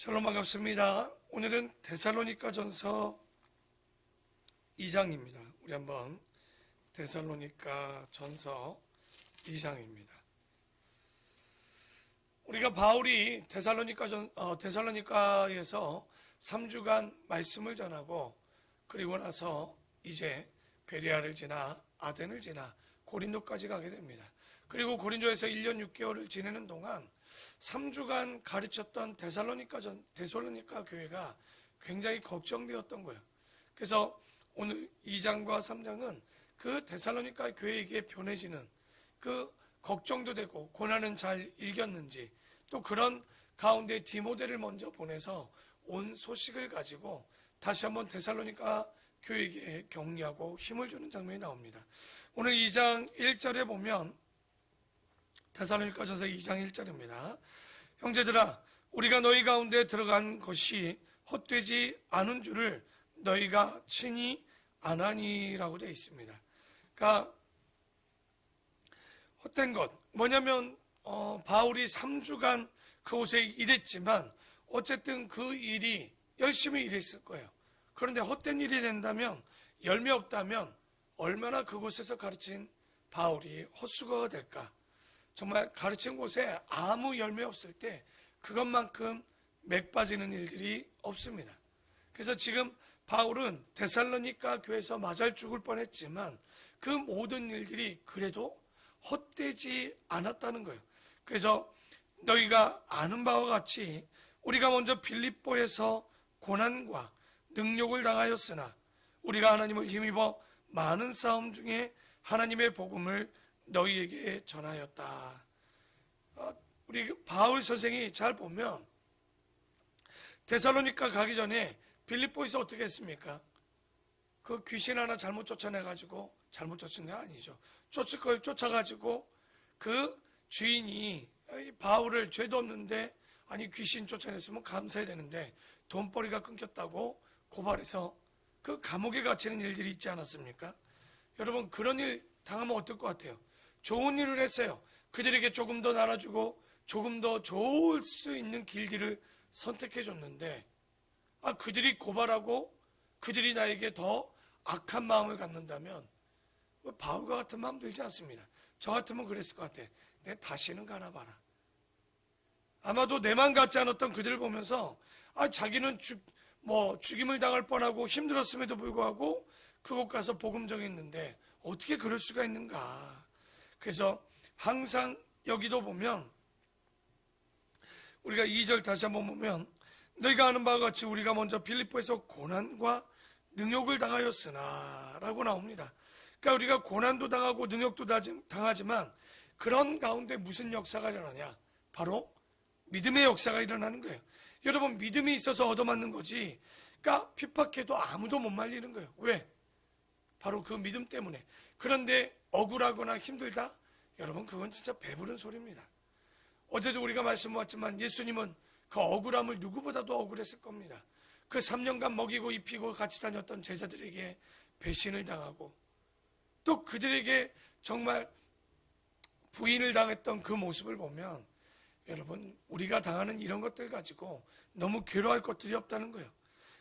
샬롬 반갑습니다. 오늘은 데살로니가전서 2장입니다. 우리 한번 데살로니가전서 2장입니다. 우리가 바울이 데살로니가에서 3주간 말씀을 전하고 그리고 나서 이제 베레아를 지나 아덴을 지나 고린도까지 가게 됩니다. 그리고 고린도에서 1년 6개월을 지내는 동안 3주간 가르쳤던 데살로니가 교회가 굉장히 걱정되었던 거예요. 그래서 오늘 2장과 3장은 그 데살로니가 교회에게 변해지는 그 걱정도 되고 고난은 잘 이겼는지 또 그런 가운데 디모데를 먼저 보내서 온 소식을 가지고 다시 한번 데살로니가 교회에게 격려하고 힘을 주는 장면이 나옵니다. 오늘 2장 1절에 보면 데살로니가전서 2장 1절입니다. 형제들아, 우리가 너희 가운데 들어간 것이 헛되지 않은 줄을 너희가 친히 아나니라고 되어 있습니다. 그러니까 헛된 것 뭐냐면 바울이 3주간 그곳에 일했지만 어쨌든 그 일이 열심히 일했을 거예요. 그런데 헛된 일이 된다면 열매 없다면 얼마나 그곳에서 가르친 바울이 헛수고가 될까. 정말 가르친 곳에 아무 열매 없을 때 그것만큼 맥 빠지는 일들이 없습니다. 그래서 지금 바울은 데살로니가 교회에서 맞아 죽을 뻔했지만 그 모든 일들이 그래도 헛되지 않았다는 거예요. 그래서 너희가 아는 바와 같이 우리가 먼저 빌립보에서 고난과 능욕을 당하였으나 우리가 하나님을 힘입어 많은 싸움 중에 하나님의 복음을 너희에게 전하였다. 우리 바울 선생이 잘 보면 데살로니가 가기 전에 빌립보에서 어떻게 했습니까? 그 귀신 하나 잘못 쫓아내가지고 잘못 쫓은 게 아니죠. 쫓아가지고 그 주인이 바울을 죄도 없는데 아니 귀신 쫓아냈으면 감사해야 되는데 돈벌이가 끊겼다고 고발해서 그 감옥에 갇히는 일들이 있지 않았습니까? 여러분 그런 일 당하면 어떨 것 같아요? 좋은 일을 했어요. 그들에게 조금 더 나눠주고 조금 더 좋을 수 있는 길들을 선택해 줬는데 그들이 고발하고 그들이 나에게 더 악한 마음을 갖는다면 바울과 같은 마음 들지 않습니다. 저 같으면 그랬을 것 같아. 내 다시는 가나 봐라. 아마도 내만 같지 않았던 그들을 보면서 자기는 죽임을 당할 뻔하고 힘들었음에도 불구하고 그곳 가서 복음 전했는데 어떻게 그럴 수가 있는가. 그래서 항상 여기도 보면 우리가 2절 다시 한번 보면 너희가 아는 바와 같이 우리가 먼저 빌립보에서 고난과 능욕을 당하였으나 라고 나옵니다. 그러니까 우리가 고난도 당하고 능욕도 당하지만 그런 가운데 무슨 역사가 일어나냐? 바로 믿음의 역사가 일어나는 거예요. 여러분 믿음이 있어서 얻어맞는 거지. 그러니까 핍박해도 아무도 못 말리는 거예요. 왜? 바로 그 믿음 때문에. 그런데 억울하거나 힘들다? 여러분 그건 진짜 배부른 소리입니다. 어제도 우리가 말씀 보았지만 예수님은 그 억울함을 누구보다도 억울했을 겁니다. 그 3년간 먹이고 입히고 같이 다녔던 제자들에게 배신을 당하고 또 그들에게 정말 부인을 당했던 그 모습을 보면 여러분 우리가 당하는 이런 것들 가지고 너무 괴로워할 것들이 없다는 거예요.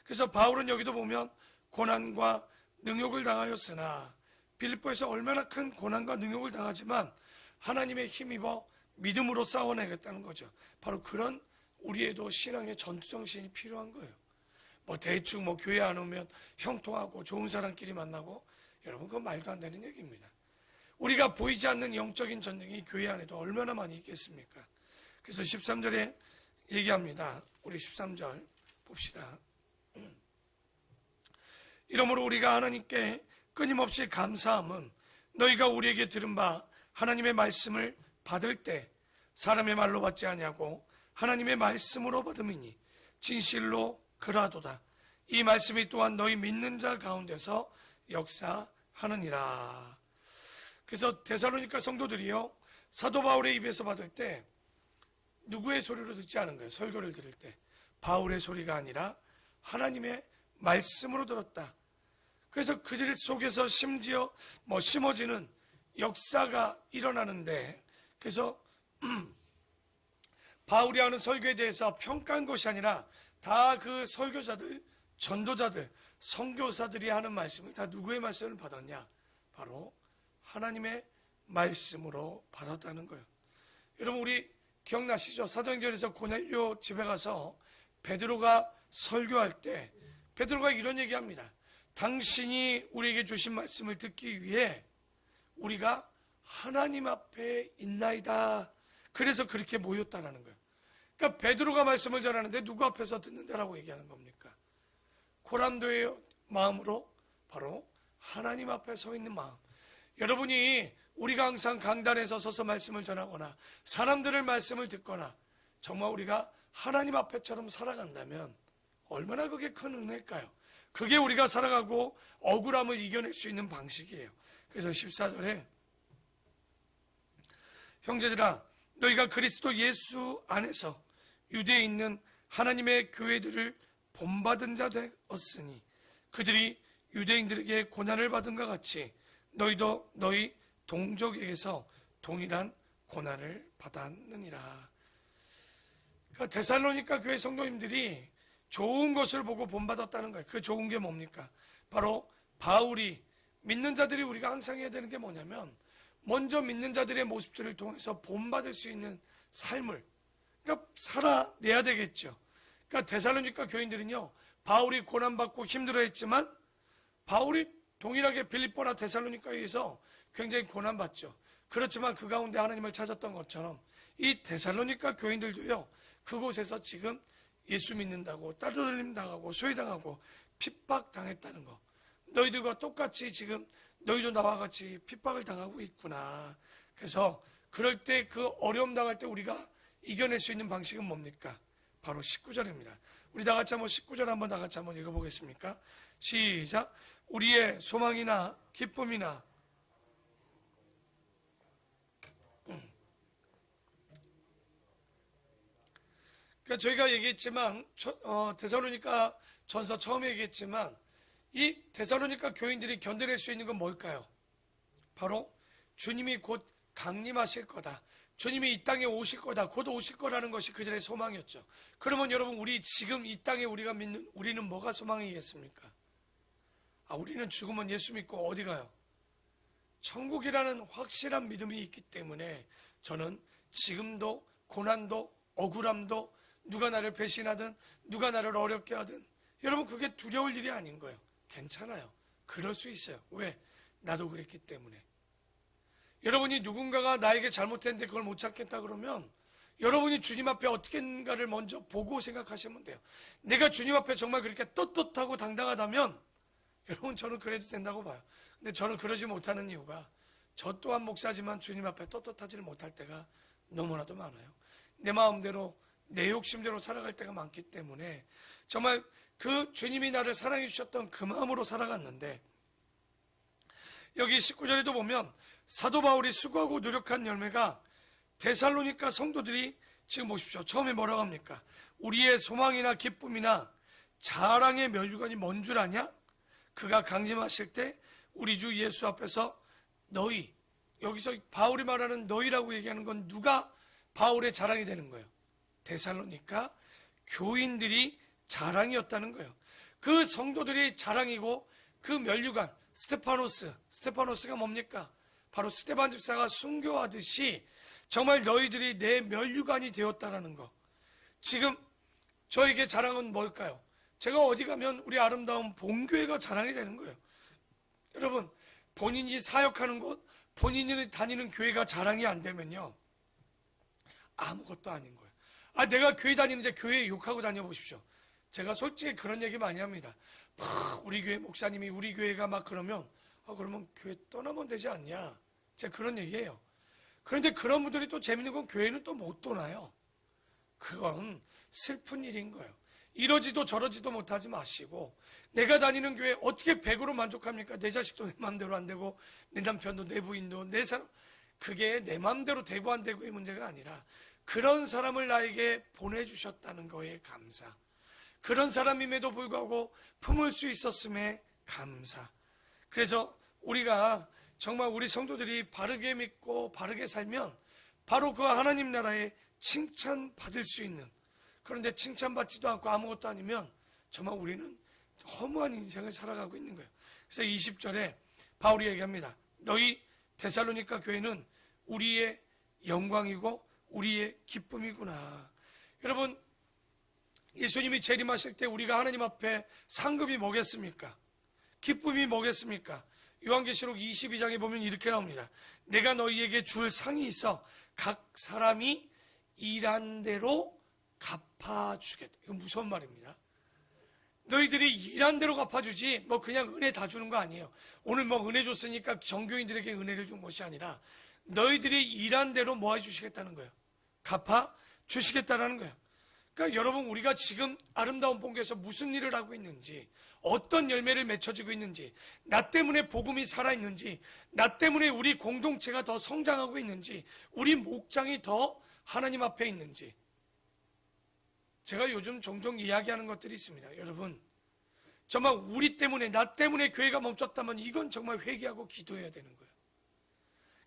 그래서 바울은 여기도 보면 고난과 능욕을 당하였으나 빌립보에서 얼마나 큰 고난과 능욕을 당하지만 하나님의 힘입어 믿음으로 싸워내겠다는 거죠. 바로 그런 우리에도 신앙의 전투정신이 필요한 거예요. 대충 교회 안 오면 형통하고 좋은 사람끼리 만나고 여러분 그건 말도 안 되는 얘기입니다. 우리가 보이지 않는 영적인 전쟁이 교회 안에도 얼마나 많이 있겠습니까? 그래서 13절에 얘기합니다. 우리 13절 봅시다. 이러므로 우리가 하나님께 끊임없이 감사함은 너희가 우리에게 들은 바 하나님의 말씀을 받을 때 사람의 말로 받지 아니하고 하나님의 말씀으로 받음이니 진실로 그라도다. 이 말씀이 또한 너희 믿는 자 가운데서 역사하느니라. 그래서 데살로니가 성도들이요 사도 바울의 입에서 받을 때 누구의 소리로 듣지 않은 거예요. 설교를 들을 때 바울의 소리가 아니라 하나님의 말씀으로 들었다. 그래서 그들 속에서 심지어 심어지는 역사가 일어나는데 그래서 바울이 하는 설교에 대해서 평가한 것이 아니라 다 그 설교자들, 전도자들, 선교사들이 하는 말씀을 다 누구의 말씀을 받았냐? 바로 하나님의 말씀으로 받았다는 거예요. 여러분, 우리 기억나시죠? 사도행전에서 고넬료 집에 가서 베드로가 설교할 때 베드로가 이런 얘기합니다. 당신이 우리에게 주신 말씀을 듣기 위해 우리가 하나님 앞에 있나이다. 그래서 그렇게 모였다라는 거예요. 그러니까 베드로가 말씀을 전하는데 누구 앞에서 듣는다라고 얘기하는 겁니까? 고난도의 마음으로 바로 하나님 앞에 서 있는 마음. 여러분이 우리가 항상 강단에서 서서 말씀을 전하거나 사람들의 말씀을 듣거나 정말 우리가 하나님 앞에처럼 살아간다면 얼마나 그게 큰 은혜일까요? 그게 우리가 살아가고 억울함을 이겨낼 수 있는 방식이에요. 그래서 14절에 형제들아 너희가 그리스도 예수 안에서 유대에 있는 하나님의 교회들을 본받은 자 되었으니 그들이 유대인들에게 고난을 받은 것 같이 너희도 너희 동족에게서 동일한 고난을 받았느니라. 그러니까 데살로니가 교회 성도님들이 좋은 것을 보고 본받았다는 거예요. 그 좋은 게 뭡니까? 바로 바울이 믿는 자들이 우리가 항상 해야 되는 게 뭐냐면 먼저 믿는 자들의 모습들을 통해서 본받을 수 있는 삶을 그러니까 살아내야 되겠죠. 그러니까 데살로니가 교인들은요 바울이 고난받고 힘들어했지만 바울이 동일하게 빌립보나 데살로니가에서 굉장히 고난받죠. 그렇지만 그 가운데 하나님을 찾았던 것처럼 이 데살로니가 교인들도요 그곳에서 지금 예수 믿는다고 따돌림 당하고 소외당하고 핍박당했다는 거. 너희들과 똑같이 지금 너희도 나와 같이 핍박을 당하고 있구나. 그래서 그럴 때 그 어려움 당할 때 우리가 이겨낼 수 있는 방식은 뭡니까? 바로 19절입니다. 우리 다 같이 한번 19절 한번 다 같이 한번 읽어보겠습니까? 시작. 우리의 소망이나 기쁨이나 그러니까 저희가 얘기했지만 데살로니가 전서 처음에 얘기했지만 이 데살로니가 교인들이 견뎌낼 수 있는 건 뭘까요? 바로 주님이 곧 강림하실 거다. 주님이 이 땅에 오실 거다. 곧 오실 거라는 것이 그들의 소망이었죠. 그러면 여러분 우리 지금 이 땅에 우리가 믿는 우리는 뭐가 소망이겠습니까? 우리는 죽으면 예수 믿고 어디 가요? 천국이라는 확실한 믿음이 있기 때문에 저는 지금도 고난도 억울함도 누가 나를 배신하든 누가 나를 어렵게 하든 여러분 그게 두려울 일이 아닌 거예요. 괜찮아요. 그럴 수 있어요. 왜? 나도 그랬기 때문에. 여러분이 누군가가 나에게 잘못했는데 그걸 못 찾겠다 그러면 여러분이 주님 앞에 어떻게인가를 먼저 보고 생각하시면 돼요. 내가 주님 앞에 정말 그렇게 떳떳하고 당당하다면 여러분 저는 그래도 된다고 봐요. 근데 저는 그러지 못하는 이유가 저 또한 목사지만 주님 앞에 떳떳하지를 못할 때가 너무나도 많아요. 내 마음대로 내 욕심대로 살아갈 때가 많기 때문에 정말 그 주님이 나를 사랑해 주셨던 그 마음으로 살아갔는데 여기 19절에도 보면 사도 바울이 수고하고 노력한 열매가 데살로니가 성도들이 지금 보십시오. 처음에 뭐라고 합니까? 우리의 소망이나 기쁨이나 자랑의 면류관이 뭔 줄 아냐? 그가 강림하실 때 우리 주 예수 앞에서 너희, 여기서 바울이 말하는 너희라고 얘기하는 건 누가 바울의 자랑이 되는 거예요? 데살로니가 교인들이 자랑이었다는 거예요. 그 성도들이 자랑이고 그 면류관 스테파노스가 뭡니까? 바로 스테반 집사가 순교하듯이 정말 너희들이 내 면류관이 되었다는 거. 지금 저에게 자랑은 뭘까요? 제가 어디 가면 우리 아름다운 본교회가 자랑이 되는 거예요. 여러분 본인이 사역하는 곳 본인이 다니는 교회가 자랑이 안 되면요 아무것도 아닌 거예요. 내가 교회 다니는데 교회에 욕하고 다녀보십시오. 제가 솔직히 그런 얘기 많이 합니다. 우리 교회 목사님이 우리 교회가 막 그러면 그러면 교회 떠나면 되지 않냐. 제가 그런 얘기해요. 그런데 그런 분들이 또 재밌는 건 교회는 또 못 떠나요. 그건 슬픈 일인 거예요. 이러지도 저러지도 못하지 마시고 내가 다니는 교회 어떻게 100으로 만족합니까? 내 자식도 내 마음대로 안 되고 내 남편도 내 부인도 내 사람 그게 내 마음대로 되고 안 되고의 문제가 아니라 그런 사람을 나에게 보내주셨다는 거에 감사. 그런 사람임에도 불구하고 품을 수 있었음에 감사. 그래서 우리가 정말 우리 성도들이 바르게 믿고 바르게 살면 바로 그 하나님 나라에 칭찬받을 수 있는, 그런데 칭찬받지도 않고 아무것도 아니면 정말 우리는 허무한 인생을 살아가고 있는 거예요. 그래서 20절에 바울이 얘기합니다. 너희 데살로니가 교회는 우리의 영광이고 우리의 기쁨이구나. 여러분, 예수님이 재림하실 때 우리가 하나님 앞에 상급이 뭐겠습니까? 기쁨이 뭐겠습니까? 요한계시록 22장에 보면 이렇게 나옵니다. 내가 너희에게 줄 상이 있어 각 사람이 일한 대로 갚아주겠다. 이거 무서운 말입니다. 너희들이 일한 대로 갚아주지 뭐 그냥 은혜 다 주는 거 아니에요. 오늘 뭐 은혜 줬으니까 정교인들에게 은혜를 준 것이 아니라 너희들이 일한 대로 뭐 해주시겠다는 거예요. 갚아주시겠다는 거예요. 그러니까 여러분, 우리가 지금 아름다운 본교에서 무슨 일을 하고 있는지, 어떤 열매를 맺혀지고 있는지, 나 때문에 복음이 살아있는지, 나 때문에 우리 공동체가 더 성장하고 있는지, 우리 목장이 더 하나님 앞에 있는지, 제가 요즘 종종 이야기하는 것들이 있습니다. 여러분, 정말 우리 때문에, 나 때문에 교회가 멈췄다면 이건 정말 회개하고 기도해야 되는 거예요.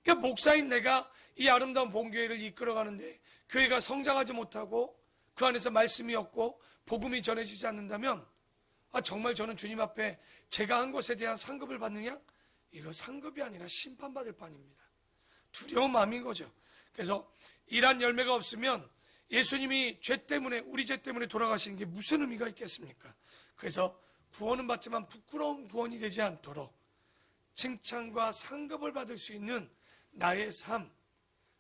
그러니까 목사인 내가 이 아름다운 본교회를 이끌어가는데 교회가 성장하지 못하고 그 안에서 말씀이 없고 복음이 전해지지 않는다면 정말 저는 주님 앞에 제가 한 것에 대한 상급을 받느냐? 이거 상급이 아니라 심판받을 판입니다. 두려운 마음인 거죠. 그래서 일한 열매가 없으면 예수님이 죄 때문에, 우리 죄 때문에 돌아가시는 게 무슨 의미가 있겠습니까? 그래서 구원은 받지만 부끄러운 구원이 되지 않도록 칭찬과 상급을 받을 수 있는 나의 삶,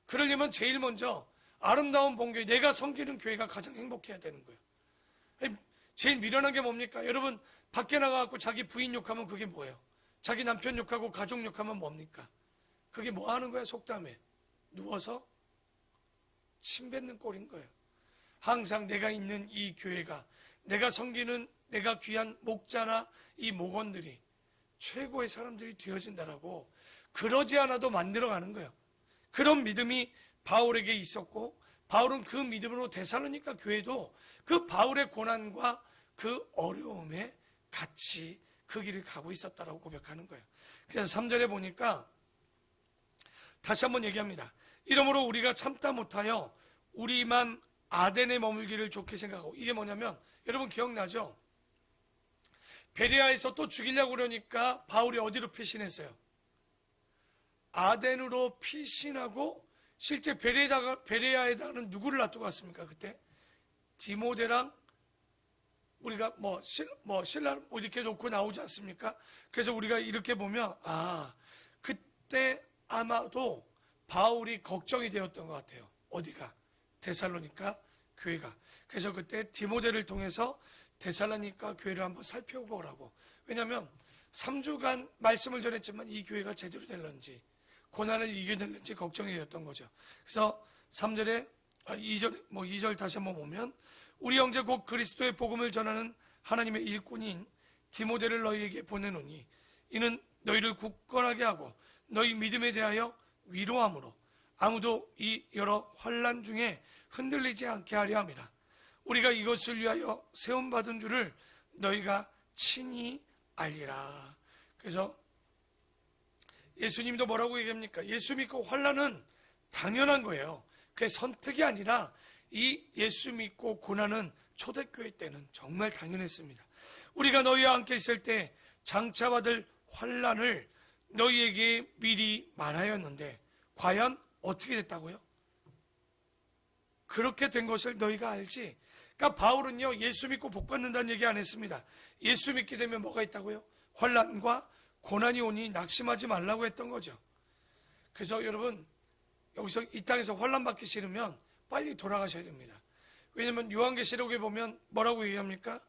그러려면 제일 먼저 아름다운 본교회, 내가 섬기는 교회가 가장 행복해야 되는 거예요. 제일 미련한 게 뭡니까? 여러분, 밖에 나가서 자기 부인 욕하면 그게 뭐예요? 자기 남편 욕하고 가족 욕하면 뭡니까? 그게 뭐 하는 거야? 속담에 누워서 침 뱉는 꼴인 거예요. 항상 내가 있는 이 교회가, 내가 섬기는 내가 귀한 목자나 이 목원들이 최고의 사람들이 되어진다라고, 그러지 않아도 만들어가는 거예요. 그런 믿음이 바울에게 있었고, 바울은 그 믿음으로 데살로니가 교회도 그 바울의 고난과 그 어려움에 같이 그 길을 가고 있었다라고 고백하는 거예요. 그래서 3절에 보니까 다시 한번 얘기합니다. 이러므로 우리가 참다 못하여 우리만 아덴에 머물기를 좋게 생각하고, 이게 뭐냐면 여러분 기억나죠? 베레아에서 또 죽이려고 그러니까 바울이 어디로 피신했어요? 아덴으로 피신하고, 실제 베레아에다가는 누구를 놔두고 갔습니까? 그때 디모데랑 우리가 신라 이렇게 놓고 나오지 않습니까? 그래서 우리가 이렇게 보면 그때 아마도 바울이 걱정이 되었던 것 같아요. 어디가? 데살로니가 교회가. 그래서 그때 디모데를 통해서 데살로니가 교회를 한번 살펴보라고. 왜냐하면 3주간 말씀을 전했지만 이 교회가 제대로 될런지, 고난을 이겨낼는지 걱정이 되었던 거죠. 그래서 3절에 2절 다시 한번 보면, 우리 형제 곧 그리스도의 복음을 전하는 하나님의 일꾼인 디모데를 너희에게 보내노니 이는 너희를 굳건하게 하고 너희 믿음에 대하여 위로함으로 아무도 이 여러 환난 중에 흔들리지 않게 하려 함이라. 우리가 이것을 위하여 세움받은 줄을 너희가 친히 알리라. 그래서 예수님도 뭐라고 얘기합니까? 예수 믿고 환난은 당연한 거예요. 그게 선택이 아니라 이 예수 믿고 고난은 초대교회 때는 정말 당연했습니다. 우리가 너희와 함께 있을 때 장차 받을 환난을 너희에게 미리 말하였는데 과연 어떻게 됐다고요? 그렇게 된 것을 너희가 알지. 그러니까 바울은요, 예수 믿고 복 받는다는 얘기 안 했습니다. 예수 믿게 되면 뭐가 있다고요? 환난과 고난이 오니 낙심하지 말라고 했던 거죠. 그래서 여러분, 여기서 이 땅에서 환난 받기 싫으면 빨리 돌아가셔야 됩니다. 왜냐하면 요한계시록에 보면 뭐라고 얘기합니까?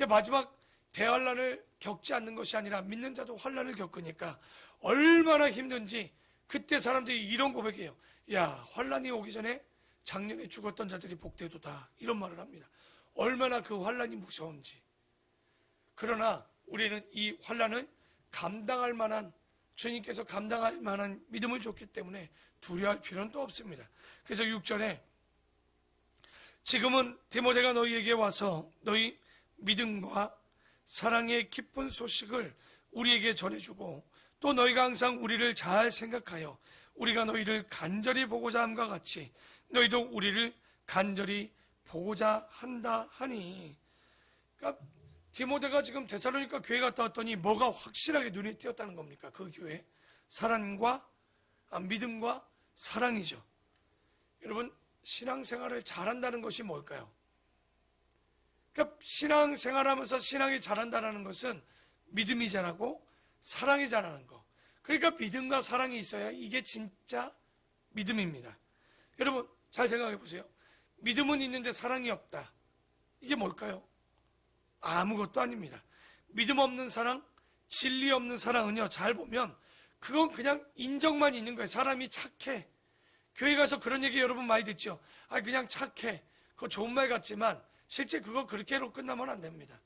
마지막 대환난을 겪지 않는 것이 아니라 믿는 자도 환난을 겪으니까 얼마나 힘든지 그때 사람들이 이런 고백해요. 야, 환난이 오기 전에 작년에 죽었던 자들이 복되도다, 이런 말을 합니다. 얼마나 그 환난이 무서운지. 그러나 우리는 이 환난을 감당할 만한, 주님께서 감당할 만한 믿음을 줬기 때문에 두려워할 필요는 또 없습니다. 그래서 6절에 지금은 디모데가 너희에게 와서 너희 믿음과 사랑의 기쁜 소식을 우리에게 전해주고 또 너희가 항상 우리를 잘 생각하여 우리가 너희를 간절히 보고자 함과 같이 너희도 우리를 간절히 보고자 한다 하니. 그러니까 디모데가 지금 데살로니가 교회 갔다 왔더니 뭐가 확실하게 눈에 띄었다는 겁니까? 그 교회 사랑과 믿음과 사랑이죠. 여러분, 신앙생활을 잘한다는 것이 뭘까요? 그러니까 신앙생활하면서 신앙이 잘한다는 것은 믿음이 잘하고 사랑이 잘하는 거. 그러니까 믿음과 사랑이 있어야 이게 진짜 믿음입니다. 여러분, 잘 생각해 보세요. 믿음은 있는데 사랑이 없다. 이게 뭘까요? 아무것도 아닙니다. 믿음 없는 사랑, 진리 없는 사랑은요, 잘 보면 그건 그냥 인정만 있는 거예요. 사람이 착해. 교회 가서 그런 얘기 여러분 많이 듣죠. 그냥 착해. 그거 좋은 말 같지만 실제 그거 그렇게로 끝나면 안 됩니다.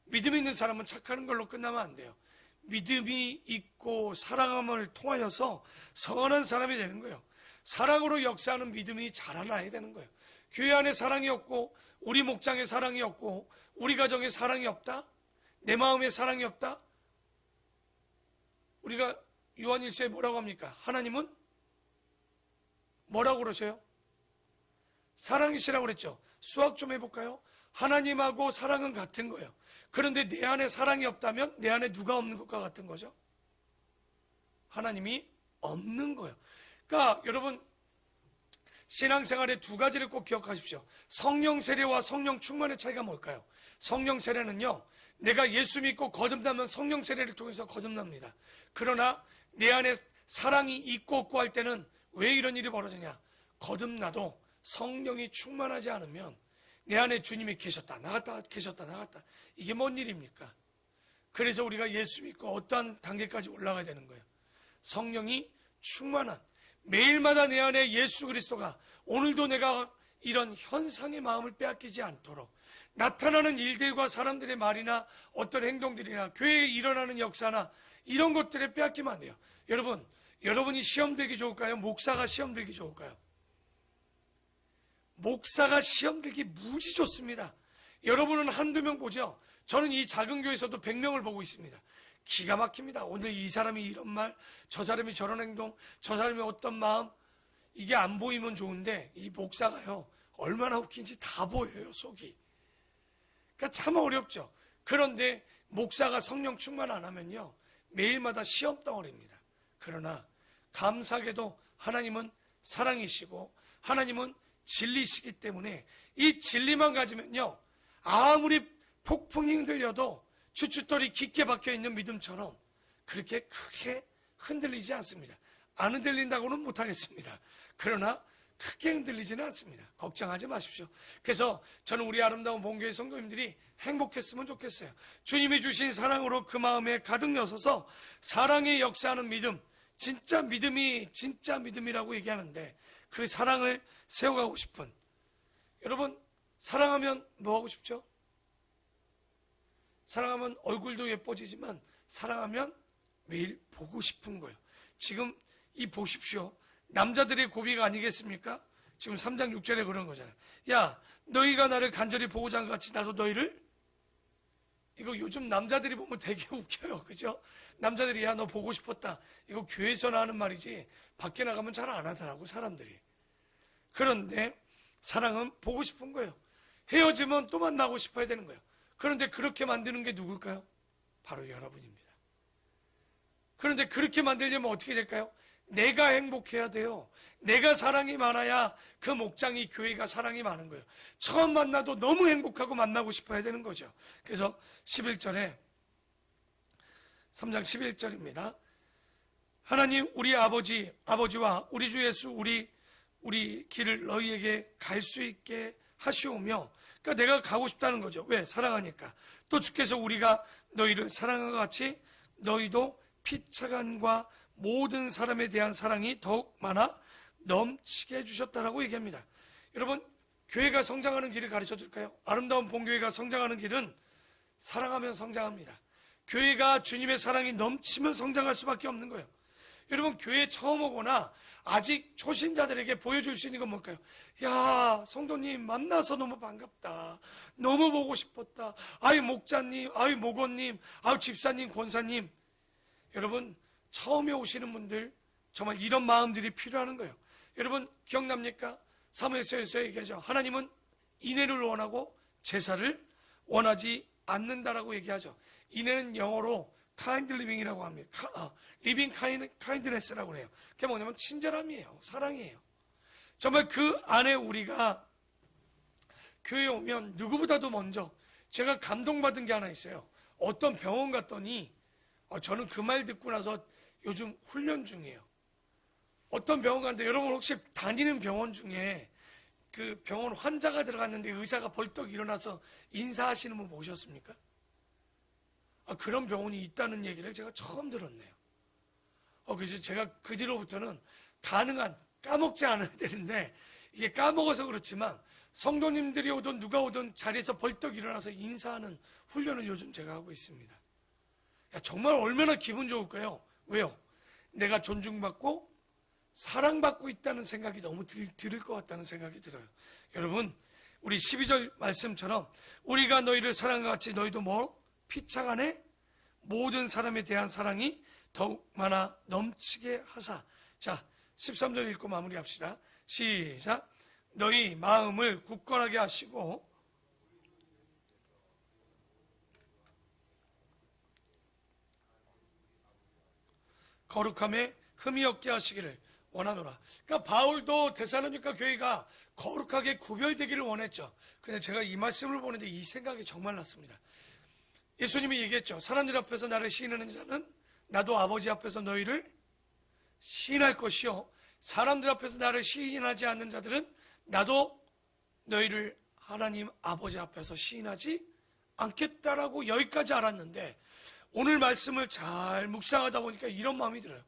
믿음 있는 사람은 착하는 걸로 끝나면 안 돼요. 믿음이 있고 사랑함을 통하여서 선한 사람이 되는 거예요. 사랑으로 역사하는 믿음이 자라나야 되는 거예요. 교회 안에 사랑이 없고 우리 목장에 사랑이 없고 우리 가정에 사랑이 없다? 내 마음에 사랑이 없다? 우리가 요한일서에 뭐라고 합니까? 하나님은 뭐라고 그러세요? 사랑이시라고 그랬죠. 수학 좀 해볼까요? 하나님하고 사랑은 같은 거예요. 그런데 내 안에 사랑이 없다면 내 안에 누가 없는 것과 같은 거죠? 하나님이 없는 거예요. 그러니까 여러분, 신앙생활의 두 가지를 꼭 기억하십시오. 성령 세례와 성령 충만의 차이가 뭘까요? 성령 세례는요, 내가 예수 믿고 거듭나면 성령 세례를 통해서 거듭납니다. 그러나 내 안에 사랑이 있고 없고 할 때는 왜 이런 일이 벌어지냐? 거듭나도 성령이 충만하지 않으면 내 안에 주님이 계셨다 나갔다 계셨다 나갔다, 이게 뭔 일입니까? 그래서 우리가 예수 믿고 어떠한 단계까지 올라가야 되는 거예요. 성령이 충만한, 매일마다 내 안에 예수 그리스도가, 오늘도 내가 이런 현상의 마음을 빼앗기지 않도록 나타나는 일들과 사람들의 말이나 어떤 행동들이나 교회에 일어나는 역사나 이런 것들에 빼앗기면 안 돼요. 여러분, 여러분이 시험 들기 좋을까요? 목사가 시험 들기 좋을까요? 목사가 시험 들기 무지 좋습니다. 여러분은 한두 명 보죠? 저는 이 작은 교회에서도 100명을 보고 있습니다. 기가 막힙니다. 오늘 이 사람이 이런 말, 저 사람이 저런 행동, 저 사람이 어떤 마음, 이게 안 보이면 좋은데 이 목사가요, 얼마나 웃긴지 다 보여요, 속이. 그러니까 참 어렵죠. 그런데 목사가 성령 충만 안 하면요, 매일마다 시험 덩어리입니다. 그러나 감사하게도 하나님은 사랑이시고 하나님은 진리시기 때문에 이 진리만 가지면요, 아무리 폭풍이 흔들려도 주춧돌이 깊게 박혀있는 믿음처럼 그렇게 크게 흔들리지 않습니다. 안 흔들린다고는 못하겠습니다. 그러나 크게 흔들리지는 않습니다. 걱정하지 마십시오. 그래서 저는 우리 아름다운 본교회 성도님들이 행복했으면 좋겠어요. 주님이 주신 사랑으로 그 마음에 가득 여서서 사랑의 역사하는 믿음, 진짜 믿음이 진짜 믿음이라고 얘기하는데 그 사랑을 세워가고 싶은, 여러분, 사랑하면 뭐 하고 싶죠? 사랑하면 얼굴도 예뻐지지만 사랑하면 매일 보고 싶은 거예요. 지금 이 보십시오. 남자들의 고비가 아니겠습니까? 지금 3장 6절에 그런 거잖아요. 야, 너희가 나를 간절히 보고자 한 것 같이 나도 너희를, 이거 요즘 남자들이 보면 되게 웃겨요. 그죠? 남자들이 야, 너 보고 싶었다. 이거 교회에서 하는 말이지 밖에 나가면 잘 안 하더라고, 사람들이. 그런데 사랑은 보고 싶은 거예요. 헤어지면 또 만나고 싶어야 되는 거예요. 그런데 그렇게 만드는 게 누굴까요? 바로 여러분입니다. 그런데 그렇게 만들려면 어떻게 될까요? 내가 행복해야 돼요. 내가 사랑이 많아야 그 목장이, 교회가 사랑이 많은 거예요. 처음 만나도 너무 행복하고 만나고 싶어야 되는 거죠. 그래서 11절에 3장 11절입니다. 하나님 우리 아버지와 우리 주 예수 우리 길을 너희에게 갈 수 있게 하시오며, 그러니까 내가 가고 싶다는 거죠. 왜? 사랑하니까. 또 주께서 우리가 너희를 사랑한 것 같이 너희도 피차간과 모든 사람에 대한 사랑이 더욱 많아 넘치게 해주셨다라고 얘기합니다. 여러분, 교회가 성장하는 길을 가르쳐 줄까요? 아름다운 본교회가 성장하는 길은 사랑하면 성장합니다. 교회가 주님의 사랑이 넘치면 성장할 수밖에 없는 거예요. 여러분, 교회 처음 오거나 아직 초신자들에게 보여줄 수 있는 건 뭘까요? 야, 성도님 만나서 너무 반갑다. 너무 보고 싶었다. 아유, 목자님, 아유, 목원님, 아유, 집사님, 권사님. 여러분, 처음에 오시는 분들 정말 이런 마음들이 필요한 거예요. 여러분, 기억납니까? 사무엘서에서 얘기하죠. 하나님은 인애를 원하고 제사를 원하지 않는다라고 얘기하죠. 인애는 영어로 kind living이라고 합니다. living kindness라고 해요. 그게 뭐냐면 친절함이에요. 사랑이에요. 정말 그 안에 우리가 교회에 오면 누구보다도 먼저 제가 감동받은 게 하나 있어요. 어떤 병원 갔더니 저는 그 말 듣고 나서 요즘 훈련 중이에요. 어떤 병원 갔는데 여러분 혹시 다니는 병원 중에 그 병원 환자가 들어갔는데 의사가 벌떡 일어나서 인사하시는 분 보셨습니까? 그런 병원이 있다는 얘기를 제가 처음 들었네요. 그래서 제가 그 뒤로부터는 가능한 까먹지 않아야 되는데 이게 까먹어서 그렇지만 성도님들이 오든 누가 오든 자리에서 벌떡 일어나서 인사하는 훈련을 요즘 제가 하고 있습니다. 정말 얼마나 기분 좋을까요? 왜요? 내가 존중받고 사랑받고 있다는 생각이 너무 들을 것 같다는 생각이 들어요. 여러분, 우리 12절 말씀처럼 우리가 너희를 사랑한 것 같이 너희도 뭐? 피차 간에 모든 사람에 대한 사랑이 더욱 많아 넘치게 하사. 자, 13절 읽고 마무리합시다. 시작. 너희 마음을 굳건하게 하시고 거룩함에 흠이 없게 하시기를 원하노라. 그러니까 바울도 데살로니가 교회가 거룩하게 구별되기를 원했죠. 근데 제가 이 말씀을 보는데 이 생각이 정말 났습니다. 예수님이 얘기했죠. 사람들 앞에서 나를 시인하는 자는 나도 아버지 앞에서 너희를 시인할 것이요, 사람들 앞에서 나를 시인하지 않는 자들은 나도 너희를 하나님 아버지 앞에서 시인하지 않겠다라고 여기까지 알았는데, 오늘 말씀을 잘 묵상하다 보니까 이런 마음이 들어요.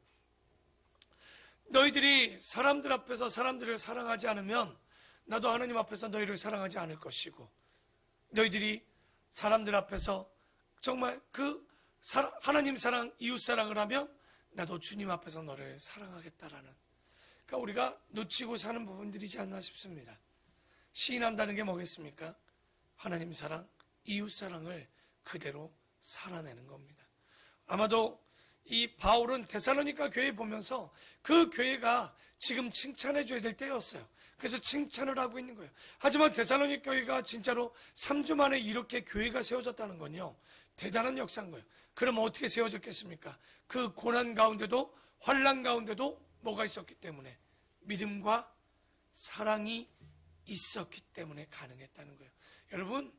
너희들이 사람들 앞에서 사람들을 사랑하지 않으면 나도 하나님 앞에서 너희를 사랑하지 않을 것이고, 너희들이 사람들 앞에서 정말 그 하나님 사랑, 이웃 사랑을 하면 나도 주님 앞에서 너를 사랑하겠다라는, 그러니까 우리가 놓치고 사는 부분들이지 않나 싶습니다. 시인한다는 게 뭐겠습니까? 하나님 사랑, 이웃 사랑을 그대로 살아내는 겁니다. 아마도 이 바울은 데살로니가 교회 보면서 그 교회가 지금 칭찬해 줘야 될 때였어요. 그래서 칭찬을 하고 있는 거예요. 하지만 데살로니가 교회가 진짜로 3주 만에 이렇게 교회가 세워졌다는 건요, 대단한 역사인 거예요. 그럼 어떻게 세워졌겠습니까? 그 고난 가운데도, 환난 가운데도 뭐가 있었기 때문에? 믿음과 사랑이 있었기 때문에 가능했다는 거예요. 여러분,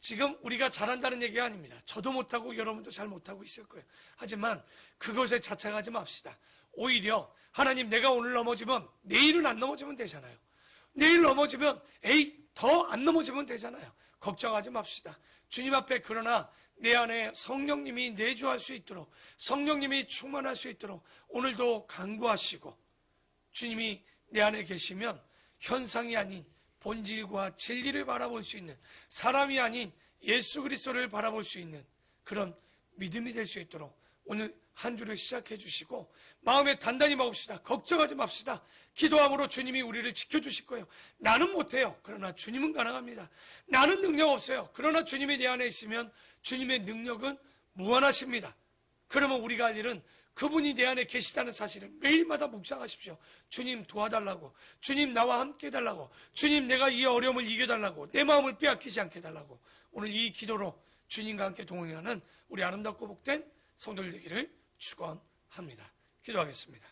지금 우리가 잘한다는 얘기가 아닙니다. 저도 못하고 여러분도 잘 못하고 있을 거예요. 하지만 그것에 자책하지 맙시다. 오히려 하나님, 내가 오늘 넘어지면 내일은 안 넘어지면 되잖아요. 내일 넘어지면 더 안 넘어지면 되잖아요. 걱정하지 맙시다. 주님 앞에, 그러나 내 안에 성령님이 내주할 수 있도록, 성령님이 충만할 수 있도록 오늘도 간구하시고, 주님이 내 안에 계시면 현상이 아닌 본질과 진리를 바라볼 수 있는, 사람이 아닌 예수 그리스도를 바라볼 수 있는 그런 믿음이 될 수 있도록 오늘 한 주를 시작해 주시고, 마음에 단단히 먹읍시다. 걱정하지 맙시다. 기도함으로 주님이 우리를 지켜주실 거예요. 나는 못해요. 그러나 주님은 가능합니다. 나는 능력 없어요. 그러나 주님이 내 안에 있으면 주님의 능력은 무한하십니다. 그러면 우리가 할 일은 그분이 내 안에 계시다는 사실을 매일마다 묵상하십시오. 주님 도와달라고, 주님 나와 함께 해달라고, 주님 내가 이 어려움을 이겨달라고, 내 마음을 빼앗기지 않게 해달라고, 오늘 이 기도로 주님과 함께 동행하는 우리 아름답고 복된 성도들 되기를 축원합니다. 기도하겠습니다.